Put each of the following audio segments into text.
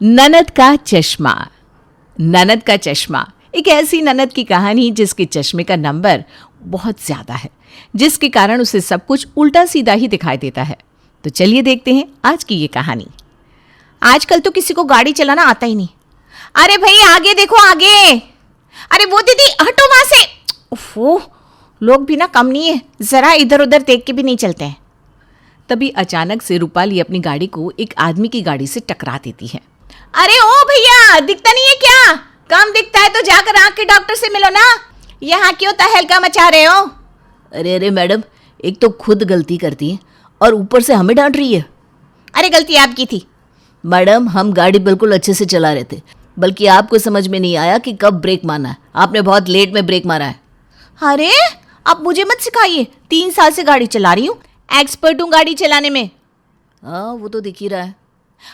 ननद का चश्मा। ननद का चश्मा एक ऐसी ननद की कहानी जिसके चश्मे का नंबर बहुत ज़्यादा है, जिसके कारण उसे सब कुछ उल्टा सीधा ही दिखाई देता है। तो चलिए देखते हैं आज की ये कहानी। आजकल तो किसी को गाड़ी चलाना आता ही नहीं। अरे भाई आगे देखो आगे। अरे वो दीदी हटो वहां से। ओफो, लोग भी ना कम नहीं है, जरा इधर उधर देख के भी नहीं चलते हैं। तभी अचानक से रूपाली अपनी गाड़ी को एक आदमी की गाड़ी से टकरा देती है। अरे ओ भैया, दिखता नहीं है क्या? कम दिखता है तो जाकर आंख के डॉक्टर से मिलो ना, यहाँ क्यों तहलका मचा रहे हो? अरे मैडम, एक तो खुद गलती करती है और ऊपर से हमें डांट रही है। अरे गलती आपकी थी मैडम, हम गाड़ी बिल्कुल अच्छे से चला रहे थे, बल्कि आपको समझ में नहीं आया कि कब ब्रेक मारना है। आपने बहुत लेट में ब्रेक मारा है। अरे आप मुझे मत सिखाइए, 3 साल से गाड़ी चला रही हूँ, एक्सपर्ट हूँ गाड़ी चलाने में। हाँ, वो तो दिख ही रहा है।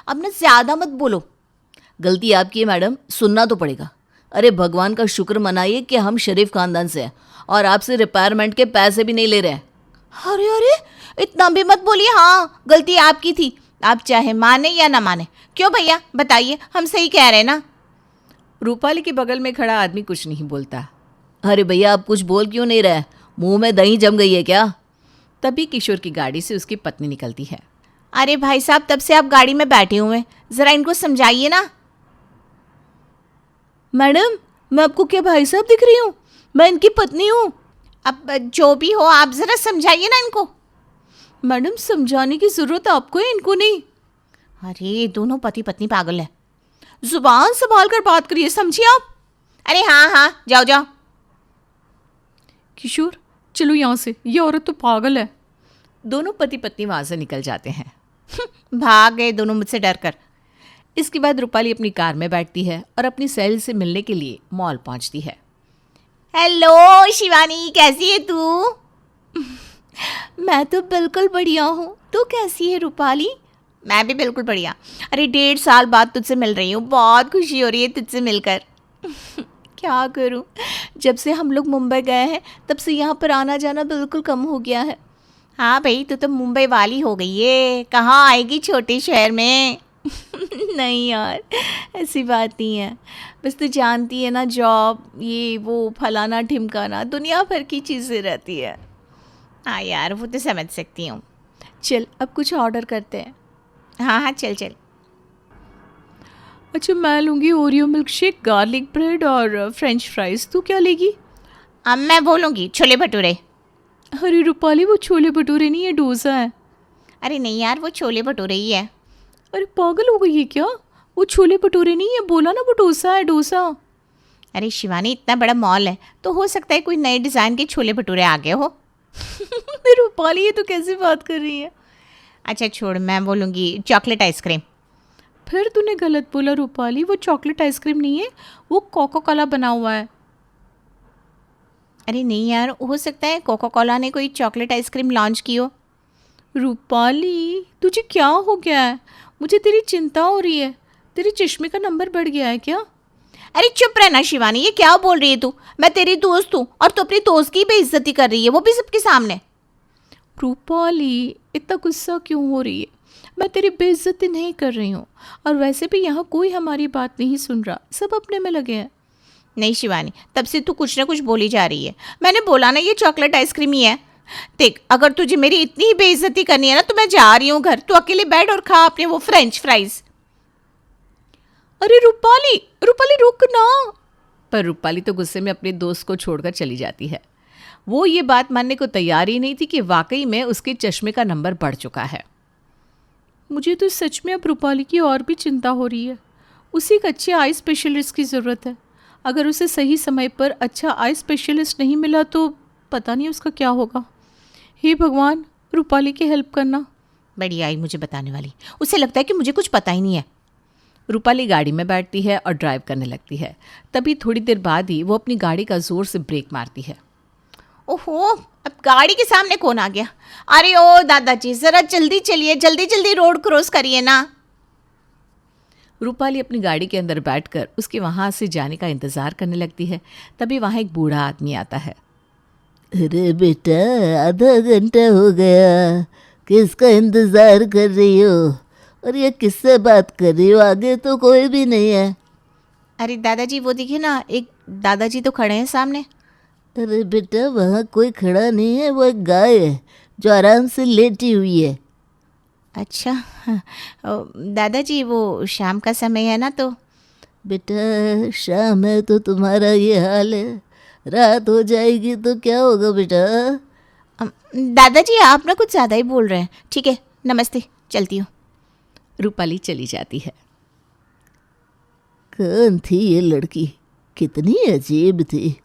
अब ना ज्यादा मत बोलो। गलती आपकी है मैडम, सुनना तो पड़ेगा। अरे भगवान का शुक्र मनाइए कि हम शरीफ खानदान से हैं और आपसे रिपेयरमेंट के पैसे भी नहीं ले रहे हैं। अरे अरे, इतना भी मत बोलिए। हाँ, गलती आपकी थी, आप चाहे माने या ना माने। क्यों भैया बताइए, हम सही कह रहे हैं ना? रूपाली के बगल में खड़ा आदमी कुछ नहीं बोलता। अरे भैया, आप कुछ बोल क्यों नहीं रहे? मुंह में दही जम गई है क्या? तभी किशोर की गाड़ी से उसकी पत्नी निकलती है। अरे भाई साहब, तब से आप गाड़ी में बैठे हुए हैं, जरा इनको समझाइए ना। मैडम, मैं आपको क्या भाई साहब दिख रही हूँ? मैं इनकी पत्नी हूँ। अब जो भी हो, आप जरा समझाइए ना इनको। मैडम, समझाने की जरूरत आपको है, इनको नहीं। अरे दोनों पति पत्नी पागल है। जुबान संभाल कर बात करिए, समझिए आप। अरे हाँ हाँ, जाओ जाओ। किशोर, चलो यहाँ से, ये औरत तो पागल है। दोनों पति पत्नी वहां से निकल जाते हैं। भाग गए दोनों मुझसे डर कर। इसके बाद रूपाली अपनी कार में बैठती है और अपनी सहेली से मिलने के लिए मॉल पहुंचती है। हेलो शिवानी, कैसी है तू? मैं तो बिल्कुल बढ़िया हूँ, तू कैसी है रूपाली? मैं भी बिल्कुल बढ़िया। अरे 1.5 साल बाद तुझसे मिल रही हूँ, बहुत खुशी हो रही है तुझसे मिलकर। क्या करूँ, जब से हम लोग मुंबई गए हैं तब से यहाँ पर आना जाना बिल्कुल कम हो गया है। हाँ भाई, तू तो मुंबई वाली हो गई है, कहाँ आएगी छोटे शहर में। नहीं यार, ऐसी बात नहीं है, बस तू जानती है ना, जॉब ये वो फलाना ढिमकाना, दुनिया भर की चीज़ें रहती है। हाँ यार, वो तो समझ सकती हूँ। चल अब कुछ ऑर्डर करते हैं। हाँ हाँ, चल चल। अच्छा, मैं लूँगी Oreo milk shake, garlic bread और फ्रेंच फ्राइज़। तू क्या लेगी? अब मैं बोलूँगी छोले भटूरे। अरे रूपाली, वो छोले भटूरे नहीं है, डोसा है। अरे नहीं यार, वो छोले भटूरे ही है। अरे पागल हो गई है क्या? वो छोले भटूरे नहीं है, बोला ना वो डोसा है, डोसा। अरे शिवानी, इतना बड़ा मॉल है तो हो सकता है कोई नए डिज़ाइन के छोले भटूरे आ गए हो। रूपाली, ये तो कैसी बात कर रही है? अच्छा छोड़, मैं बोलूँगी चॉकलेट आइसक्रीम। फिर तूने गलत बोला रूपाली, वो चॉकलेट आइसक्रीम नहीं है, वो कोका कोला बना हुआ है। अरे नहीं यार, हो सकता है कोका कोला ने कोई चॉकलेट आइसक्रीम लॉन्च की हो। रूपाली, तुझे क्या हो गया है? मुझे तेरी चिंता हो रही है। तेरे चश्मे का नंबर बढ़ गया है क्या? अरे चुप रहना शिवानी, ये क्या बोल रही है तू? मैं तेरी दोस्त हूँ और तू अपनी दोस्त की बेइज्जती कर रही है, वो भी सबके सामने। रूपाली, इतना गुस्सा क्यों हो रही है? मैं तेरी बेइज्जती नहीं कर रही हूँ, और वैसे भी यहाँ कोई हमारी बात नहीं सुन रहा, सब अपने में लगे हैं। नहीं शिवानी, तब से तू कुछ ना कुछ बोली जा रही है। मैंने बोला ना, ये चॉकलेट आइसक्रीम ही है। देख, अगर तुझे मेरी इतनी ही बेइज्जती करनी है ना, तो मैं जा रही हूँ घर, तू अकेले बैठ और खा अपने वो फ्रेंच फ्राइज। अरे रूपाली, रूपाली रुक ना। पर रूपाली तो गुस्से में अपने दोस्त को छोड़कर चली जाती है। वो ये बात मानने को तैयार ही नहीं थी कि वाकई में उसके चश्मे का नंबर बढ़ चुका है। मुझे तो सच में अब रूपाली की और भी चिंता हो रही है। उसे एक अच्छे आई स्पेशलिस्ट की ज़रूरत है। अगर उसे सही समय पर अच्छा आई स्पेशलिस्ट नहीं मिला तो पता नहीं उसका क्या होगा। हे भगवान, रूपाली की हेल्प करना। बड़ी आई मुझे बताने वाली, उसे लगता है कि मुझे कुछ पता ही नहीं है। रूपाली गाड़ी में बैठती है और ड्राइव करने लगती है। तभी थोड़ी देर बाद ही वो अपनी गाड़ी का ज़ोर से ब्रेक मारती है। ओहो, अब गाड़ी के सामने कौन आ गया? अरे ओ दादाजी, ज़रा जल्दी चलिए, जल्दी जल्दी रोड क्रॉस करिए ना। रूपाली अपनी गाड़ी के अंदर बैठकर उसके वहाँ से जाने का इंतज़ार करने लगती है। तभी वहाँ एक बूढ़ा आदमी आता है। अरे बेटा, आधा घंटा हो गया, किसका इंतज़ार कर रही हो? और ये किससे बात कर रही हो? आगे तो कोई भी नहीं है। अरे दादाजी वो देखिए ना, एक दादाजी तो खड़े हैं सामने। अरे बेटा वहाँ कोई खड़ा नहीं है, वो एक गाय है जो आराम से लेटी हुई है। अच्छा दादाजी वो शाम का समय है ना, तो बेटा शाम है तो तुम्हारा ये हाल है, रात हो जाएगी तो क्या होगा बेटा? दादाजी आप ना कुछ ज़्यादा ही बोल रहे हैं। ठीक है, नमस्ते, चलती हूँ। रूपाली चली जाती है। कौन थी ये लड़की? कितनी अजीब थी।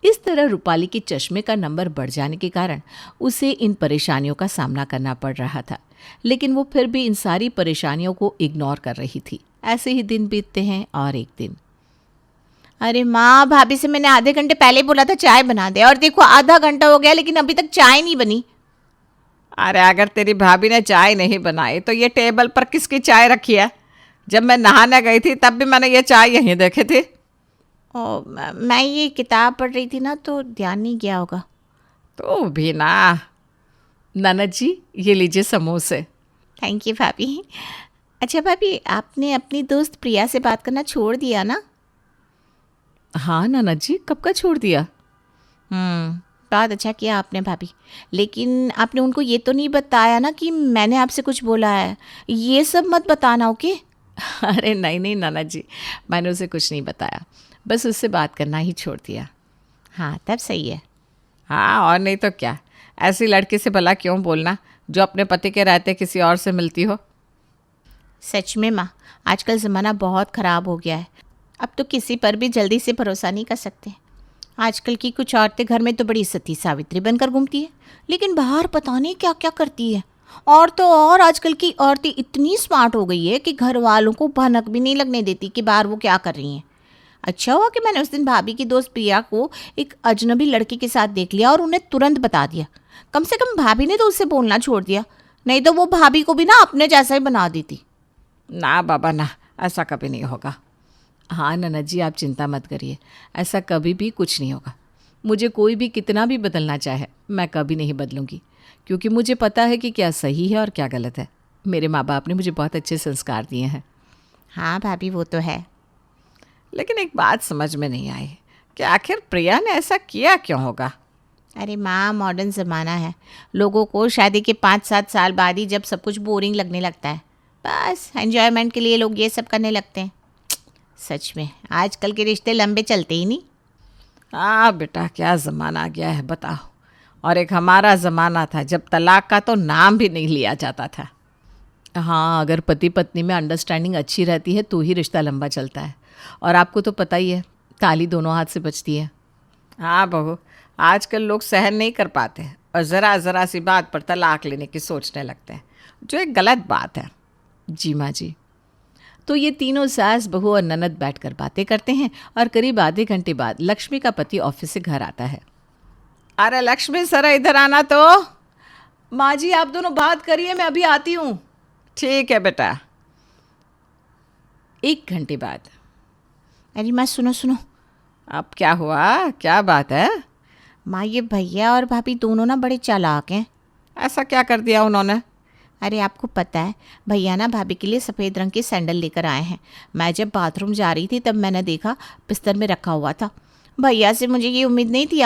इस तरह रूपाली के चश्मे का नंबर बढ़ जाने के कारण उसे इन परेशानियों का सामना करना पड़ रहा था, लेकिन वो फिर भी इन सारी परेशानियों को इग्नोर कर रही थी। ऐसे ही दिन बीतते हैं और एक दिन। अरे माँ, भाभी से मैंने आधे घंटे पहले बोला था चाय बना दे, और देखो आधा घंटा हो गया लेकिन अभी तक चाय नहीं बनी। अरे अगर तेरी भाभी ने चाय नहीं बनाई तो ये टेबल पर किसकी चाय रखी है? जब मैं नहाने गई थी तब भी मैंने ये चाय यहीं देखे थे। मैं ये किताब पढ़ रही थी ना, तो ध्यान नहीं गया होगा। तो भी ना। ननद जी ये लीजिए समोसे। थैंक यू भाभी। अच्छा भाभी, आपने अपनी दोस्त प्रिया से बात करना छोड़ दिया ना? हाँ ननद जी, कब का छोड़ दिया? बहुत अच्छा किया आपने भाभी, लेकिन आपने उनको ये तो नहीं बताया ना कि मैंने आपसे कुछ बोला है। ये सब मत बताना, ओके? अरे नहीं नहीं ननद जी, मैंने उसे कुछ नहीं बताया, बस उससे बात करना ही छोड़ दिया। हाँ तब सही है। हाँ और नहीं तो क्या, ऐसी लड़की से भला क्यों बोलना जो अपने पति के रहते किसी और से मिलती हो। सच में माँ, आजकल ज़माना बहुत ख़राब हो गया है। अब तो किसी पर भी जल्दी से भरोसा नहीं कर सकते। आजकल की कुछ औरतें घर में तो बड़ी सती सावित्री बनकर घूमती है, लेकिन बाहर पता नहीं क्या क्या करती है। और तो और आजकल की औरतें इतनी स्मार्ट हो गई है कि घर वालों को भनक भी नहीं लगने देती कि बाहर वो क्या कर रही हैं। अच्छा हुआ कि मैंने उस दिन भाभी की दोस्त प्रिया को एक अजनबी लड़के के साथ देख लिया और उन्हें तुरंत बता दिया। कम से कम भाभी ने तो उससे बोलना छोड़ दिया, नहीं तो वो भाभी को भी ना अपने जैसा ही बना देती। ना बाबा ना, ऐसा कभी नहीं होगा। हाँ ननद जी आप चिंता मत करिए, ऐसा कभी भी कुछ नहीं होगा। मुझे कोई भी कितना भी बदलना चाहे मैं कभी नहीं बदलूंगी, क्योंकि मुझे पता है कि क्या सही है और क्या गलत है। मेरे माँ बाप ने मुझे बहुत अच्छे संस्कार दिए हैं। हाँ भाभी वो तो है, लेकिन एक बात समझ में नहीं आई कि आखिर प्रिया ने ऐसा किया क्यों होगा। अरे माँ, मॉडर्न ज़माना है। लोगों को शादी के 5-7 साल बाद ही जब सब कुछ बोरिंग लगने लगता है, बस एंजॉयमेंट के लिए लोग ये सब करने लगते हैं। सच में आजकल के रिश्ते लंबे चलते ही नहीं। हाँ बेटा, क्या ज़माना आ गया है बताओ। और एक हमारा ज़माना था जब तलाक का तो नाम भी नहीं लिया जाता था। हाँ, अगर पति पत्नी में अंडरस्टैंडिंग अच्छी रहती है तो ही रिश्ता लंबा चलता है। और आपको तो पता ही है, ताली दोनों हाथ से बजती है। हाँ बहू, आजकल लोग सहन नहीं कर पाते और ज़रा सी बात पर तलाक लेने की सोचने लगते हैं, जो एक गलत बात है। जी माँ जी। तो ये तीनों सास बहू और ननद बैठकर बातें करते हैं और करीब आधे घंटे बाद लक्ष्मी का पति ऑफिस से घर आता है। अरे लक्ष्मी सर इधर आना तो। माँ जी आप दोनों बात करिए, मैं अभी आती हूँ। ठीक है बेटा। 1 घंटे बाद। अरे माँ सुनो सुनो। अब क्या हुआ, क्या बात है? माँ ये भैया और भाभी दोनों ना बड़े चालाक हैं। ऐसा क्या कर दिया उन्होंने? अरे आपको पता है, भैया ना भाभी के लिए सफ़ेद रंग के सैंडल लेकर आए हैं। मैं जब बाथरूम जा रही थी तब मैंने देखा बिस्तर में रखा हुआ था। भैया से मुझे ये उम्मीद नहीं थी।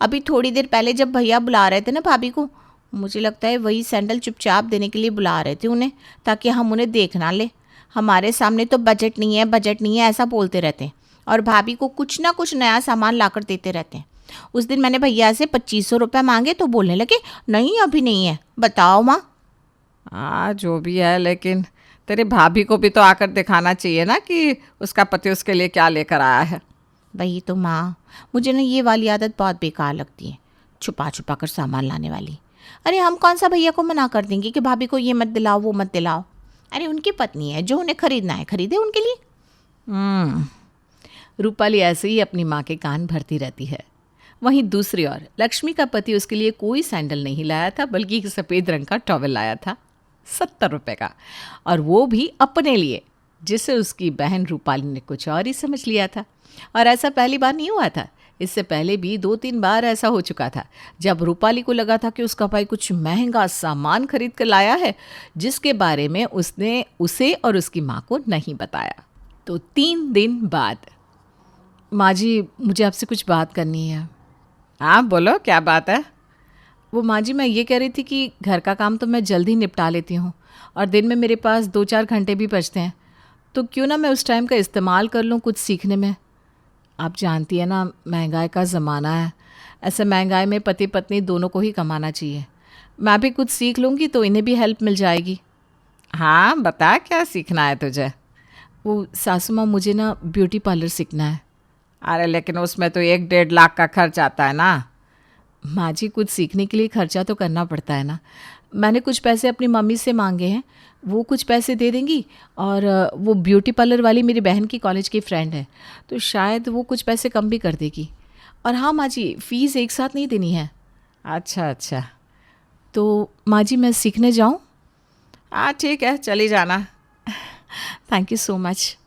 अभी थोड़ी देर पहले जब भैया बुला रहे थे ना भाभी को, मुझे लगता है वही सैंडल चुपचाप देने के लिए बुला रहे थे उन्हें, ताकि हम उन्हें देख ना ले। हमारे सामने तो बजट नहीं है ऐसा बोलते रहते हैं, और भाभी को कुछ ना कुछ नया सामान लाकर देते रहते हैं। उस दिन मैंने भैया से 2500 रुपये मांगे तो बोलने लगे नहीं अभी नहीं है। बताओ माँ। हाँ जो भी है, लेकिन तेरी भाभी को भी तो आकर दिखाना चाहिए ना कि उसका पति उसके लिए क्या लेकर आया है। वही तो माँ, मुझे ना ये वाली आदत बहुत बेकार लगती है, छुपा छुपा कर सामान लाने वाली। अरे हम कौन सा भैया को मना कर देंगे कि भाभी को ये मत दिलाओ वो मत दिलाओ। अरे उनकी पत्नी है, जो उन्हें खरीदना है खरीदे उनके लिए। रूपाली ऐसे ही अपनी माँ के कान भरती रहती है। वहीं दूसरी ओर लक्ष्मी का पति उसके लिए कोई सैंडल नहीं लाया था, बल्कि एक सफ़ेद रंग का टॉवेल लाया था 70 रुपये का, और वो भी अपने लिए, जिसे उसकी बहन रूपाली ने कुछ और ही समझ लिया था। और ऐसा पहली बार नहीं हुआ था। इससे पहले भी 2-3 बार ऐसा हो चुका था जब रूपाली को लगा था कि उसका भाई कुछ महंगा सामान खरीद कर लाया है जिसके बारे में उसने उसे और उसकी माँ को नहीं बताया। तो 3 दिन बाद, माँ जी मुझे आपसे कुछ बात करनी है। हाँ बोलो, क्या बात है? वो माँ जी, मैं ये कह रही थी कि घर का काम तो मैं जल्दी निपटा लेती हूँ और दिन में मेरे पास 2-4 घंटे भी बचते हैं, तो क्यों ना मैं उस टाइम का इस्तेमाल कर लूँ कुछ सीखने में। आप जानती है ना, महंगाई का ज़माना है। ऐसे महंगाई में पति पत्नी दोनों को ही कमाना चाहिए। मैं भी कुछ सीख लूँगी तो इन्हें भी हेल्प मिल जाएगी। हाँ बता, क्या सीखना है तुझे? वो सासू माँ, मुझे ना ब्यूटी पार्लर सीखना है। अरे लेकिन उसमें तो 1-1.5 लाख का खर्च आता है ना। माँ जी, कुछ सीखने के लिए खर्चा तो करना पड़ता है ना। मैंने कुछ पैसे अपनी मम्मी से मांगे हैं, वो कुछ पैसे दे देंगी, और वो ब्यूटी पार्लर वाली मेरी बहन की कॉलेज की फ्रेंड है, तो शायद वो कुछ पैसे कम भी कर देगी। और हाँ माँ जी, फ़ीस एक साथ नहीं देनी है। अच्छा, तो माँ जी मैं सीखने जाऊँ? हाँ ठीक है, चली जाना। Thank you so much.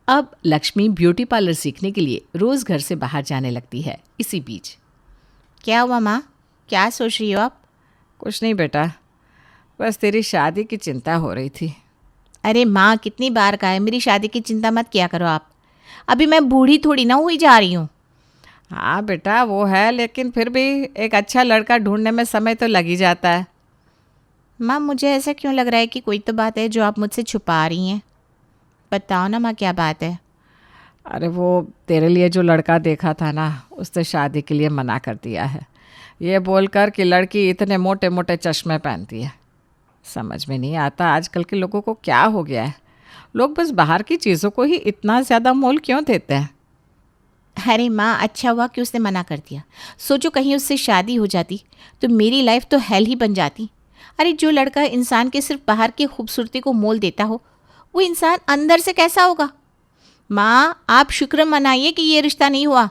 अब लक्ष्मी ब्यूटी पार्लर सीखने के लिए रोज़ घर से बाहर जाने लगती है। इसी बीच, क्या हुआ माँ, क्या सोच रही हो आप? कुछ नहीं बेटा, बस तेरी शादी की चिंता हो रही थी। अरे माँ, कितनी बार कहा है मेरी शादी की चिंता मत किया करो आप। अभी मैं बूढ़ी थोड़ी ना हुई जा रही हूँ। हाँ बेटा वो है, लेकिन फिर भी एक अच्छा लड़का ढूंढने में समय तो लग ही जाता है। माँ, मुझे ऐसा क्यों लग रहा है कि कोई तो बात है जो आप मुझसे छुपा रही हैं। बताओ ना माँ, क्या बात है? अरे वो तेरे लिए जो लड़का देखा था ना, उसने शादी के लिए मना कर दिया है, ये बोलकर कि लड़की इतने मोटे मोटे चश्मे पहनती है। समझ में नहीं आता आजकल के लोगों को क्या हो गया है, लोग बस बाहर की चीज़ों को ही इतना ज़्यादा मोल क्यों देते हैं? अरे माँ, अच्छा हुआ कि उसने मना कर दिया। सोचो कहीं उससे शादी हो जाती तो मेरी लाइफ तो हेल ही बन जाती। अरे जो लड़का इंसान के सिर्फ बाहर की खूबसूरती को मोल देता हो, वो इंसान अंदर से कैसा होगा? माँ, आप शुक्र मनाइए कि ये रिश्ता नहीं हुआ।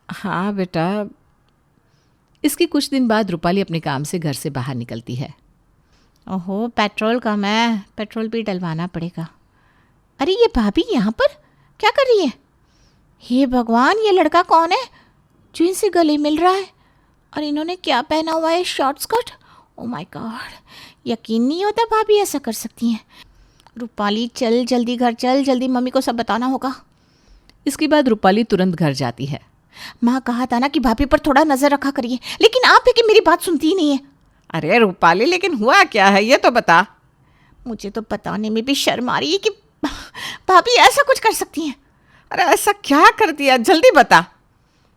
हाँ बेटा। इसके कुछ दिन बाद रूपाली अपने काम से घर से बाहर निकलती है। ओहो, पेट्रोल कम है, पेट्रोल भी डलवाना पड़ेगा। अरे ये भाभी यहाँ पर क्या कर रही है? हे भगवान, ये लड़का कौन है जो इनसे गले मिल रहा है? और इन्होंने क्या पहना हुआ है, short skirt? Oh my God, यकीन नहीं होता भाभी ऐसा कर सकती हैं। रूपाली चल जल्दी घर चल, जल्दी मम्मी को सब बताना होगा। इसके बाद रूपाली तुरंत घर जाती है। माँ, कहा था ना कि भाभी पर थोड़ा नज़र रखा करिए, लेकिन आप है कि मेरी बात सुनती ही नहीं है। अरे रूपाली, लेकिन हुआ क्या है ये तो बता। मुझे तो बताने में भी शर्म आ रही है कि भाभी ऐसा कुछ कर सकती हैं। अरे ऐसा क्या कर दिया, जल्दी बता।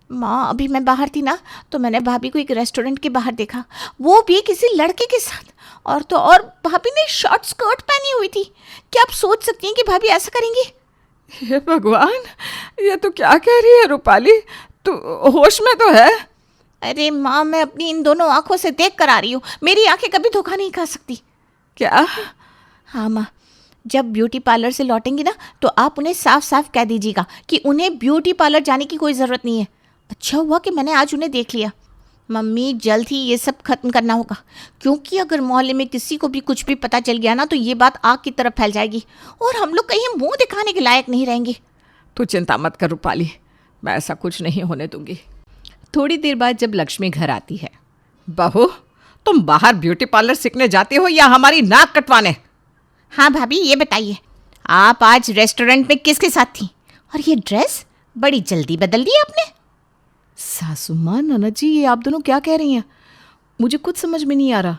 माँ, अभी मैं बाहर थी ना, तो मैंने भाभी को एक रेस्टोरेंट के बाहर देखा, वो भी किसी लड़के के साथ, और तो और भाभी ने शॉर्ट स्कर्ट पहनी हुई थी। क्या आप सोच सकती हैं कि भाभी ऐसा करेंगी? हे भगवान, ये तो क्या कह रही है रूपाली, तू होश में तो है? अरे माँ, मैं अपनी इन दोनों आंखों से देख कर आ रही हूँ, मेरी आंखें कभी धोखा नहीं खा सकती। क्या? हाँ माँ, जब ब्यूटी पार्लर से लौटेंगी ना, तो आप उन्हें साफ साफ कह दीजिएगा कि उन्हें ब्यूटी पार्लर जाने की कोई ज़रूरत नहीं है। अच्छा हुआ कि मैंने आज उन्हें देख लिया। मम्मी, जल्द ही ये सब खत्म करना होगा, क्योंकि अगर मोहल्ले में किसी को भी कुछ भी पता चल गया ना, तो ये बात आग की तरफ फैल जाएगी और हम लोग कहीं मुंह दिखाने के लायक नहीं रहेंगे। तू चिंता मत कर रूपाली, मैं ऐसा कुछ नहीं होने दूंगी। थोड़ी देर बाद जब लक्ष्मी घर आती है, बहू तुम बाहर ब्यूटी पार्लर सीखने जाती हो या हमारी नाक कटवाने? हाँ भाभी, ये बताइए, आप आज रेस्टोरेंट में किसके साथ थी? और ये ड्रेस बड़ी जल्दी बदल दी आपने। सासू माँ, ननद जी, ये आप दोनों क्या कह रही हैं? मुझे कुछ समझ में नहीं आ रहा।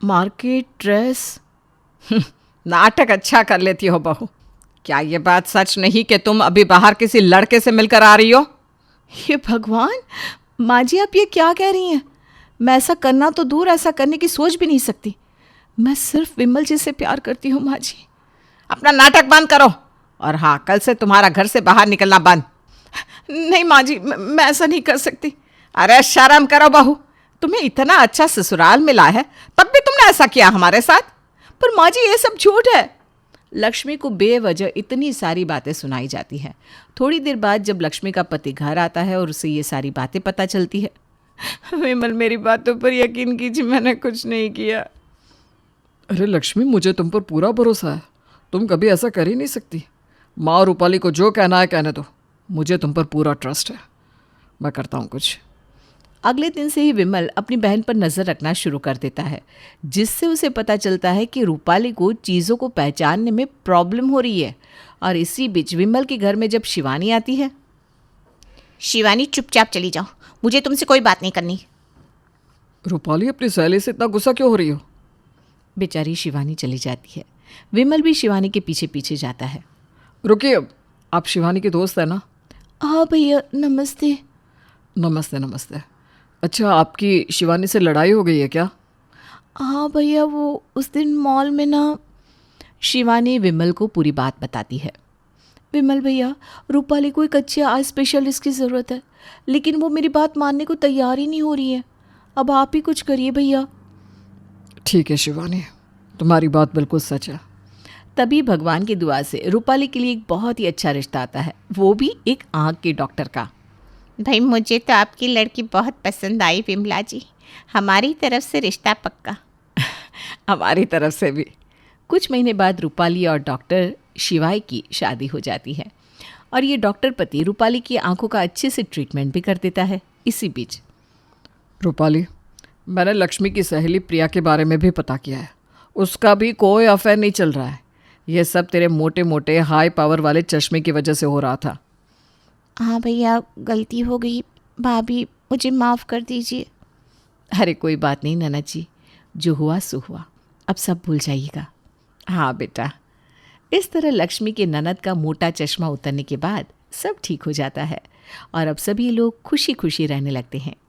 Market, dress. नाटक अच्छा कर लेती हो बहू। क्या ये बात सच नहीं कि तुम अभी बाहर किसी लड़के से मिलकर आ रही हो? ये भगवान, माँ जी आप ये क्या कह रही हैं? मैं ऐसा करना तो दूर, ऐसा करने की सोच भी नहीं सकती। मैं सिर्फ विमल जी से प्यार करती हूँ माँ जी। अपना नाटक बंद करो, और हाँ, कल से तुम्हारा घर से बाहर निकलना बंद। नहीं माँ जी, मैं ऐसा नहीं कर सकती। अरे शर्म करो बहू, तुम्हें इतना अच्छा ससुराल मिला है, तब भी तुमने ऐसा किया हमारे साथ। पर माँ जी ये सब झूठ है। लक्ष्मी को बेवजह इतनी सारी बातें सुनाई जाती हैं। थोड़ी देर बाद जब लक्ष्मी का पति घर आता है और उसे ये सारी बातें पता चलती है। विमल, मेरी बातों पर यकीन कीजिए, मैंने कुछ नहीं किया। अरे लक्ष्मी, मुझे तुम पर पूरा भरोसा है, तुम कभी ऐसा कर ही नहीं सकती। माँ और रूपाली को जो कहना है कहने दो, मुझे तुम पर पूरा ट्रस्ट है। मैं करता हूँ कुछ। अगले दिन से ही विमल अपनी बहन पर नज़र रखना शुरू कर देता है, जिससे उसे पता चलता है कि रूपाली को चीज़ों को पहचानने में प्रॉब्लम हो रही है। और इसी बीच विमल के घर में जब शिवानी आती है। शिवानी चुपचाप चली जाओ, मुझे तुमसे कोई बात नहीं करनी। रूपाली, अपनी सहेली से इतना गुस्सा क्यों हो रही हो? बेचारी शिवानी चली जाती है। विमल भी शिवानी के पीछे पीछे जाता है। रुकिए, आप शिवानी के दोस्त हैं ना? हाँ भैया, नमस्ते। नमस्ते नमस्ते। अच्छा, आपकी शिवानी से लड़ाई हो गई है क्या? हाँ भैया, वो उस दिन मॉल में ना। शिवानी विमल को पूरी बात बताती है। विमल भैया, रूपाली को एक अच्छे आई स्पेशलिस्ट की ज़रूरत है, लेकिन वो मेरी बात मानने को तैयार ही नहीं हो रही है। अब आप ही कुछ करिए भैया। ठीक है शिवानी, तुम्हारी बात बिल्कुल सच है। तभी भगवान की दुआ से रूपाली के लिए एक बहुत ही अच्छा रिश्ता आता है, वो भी एक आँख के डॉक्टर का। भाई मुझे तो आपकी लड़की बहुत पसंद आई विमला जी, हमारी तरफ से रिश्ता पक्का। हमारी तरफ से भी। कुछ महीने बाद रूपाली और डॉक्टर शिवाय की शादी हो जाती है और ये डॉक्टर पति रूपाली की आंखों का अच्छे से ट्रीटमेंट भी कर देता है। इसी बीच रूपाली, मैंने लक्ष्मी की सहेली प्रिया के बारे में भी पता किया है। उसका भी कोई अफेयर नहीं चल रहा है। ये सब तेरे मोटे मोटे हाई पावर वाले चश्मे की वजह से हो रहा था। हाँ भैया, गलती हो गई। भाभी, मुझे माफ़ कर दीजिए। अरे कोई बात नहीं ननद जी, जो हुआ सो हुआ, अब सब भूल जाइएगा। हाँ बेटा। इस तरह लक्ष्मी के ननद का मोटा चश्मा उतरने के बाद सब ठीक हो जाता है और अब सभी लोग खुशी खुशी रहने लगते हैं।